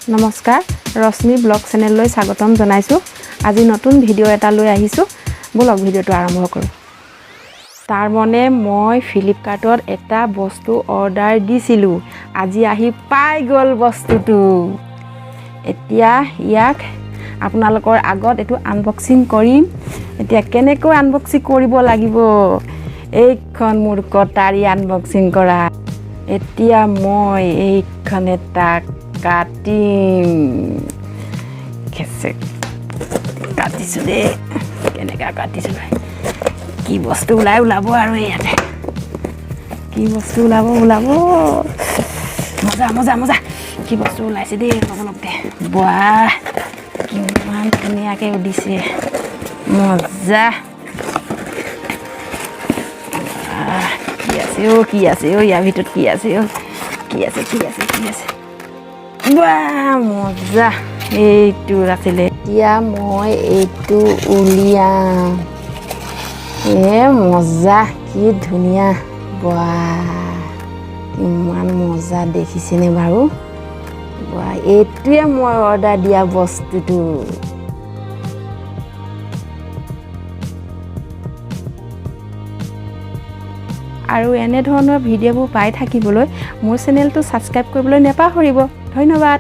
নমস্কাৰ ৰশ্মি ব্লগ চেনেললৈ স্বাগতম জনাইছো আজি নতুন ভিডিঅ' এটা লৈ আহিছো ব্লগ ভিডিঅ'টো আৰম্ভ কৰো তাৰ মানে মই ফ্লিপকাৰ্টত এটা বস্তু অৰ্ডাৰ দিছিলো আজি আহি পাই গল বস্তুটো এতিয়া ইয়াক আপোনালোকৰ আগত এটো আনবক্সিং কৰিম এতিয়া কেনেকৈ আনবক্সিং কৰিব লাগিব এইখন মোৰ কটাৰী আনবক্সিং কৰা এতিয়া মই এইখন এটা কাটিম কেছে কাটিছো দে কেনেকা কাটিছো কি বস্তু ওলাব আৰু ইয়াতে কি বস্তু ওলাব মজা কি বস্তু ওলাইছে দে লগতে বাহ কিমান ধুনীয়াকে উদিছে মজা কি আছে ইয়াৰ ভিতৰত কি আছে বাহ মজা এইটো আছিলে এতিয়া মই এইটো উলিয়াম মজা কি ধুনীয়া বাহ ইমান মজা দেখিছেনে বাৰু বাহ এইটোৱে মই অৰ্ডাৰ দিয়া বস্তুটো আৰু এনে ধৰণৰ ভিডিঅ'বোৰ পাই থাকিবলৈ মোৰ চেনেলটো সাবস্ক্ৰাইব কৰিবলৈ নেপাহৰিব ধন্যবাদ।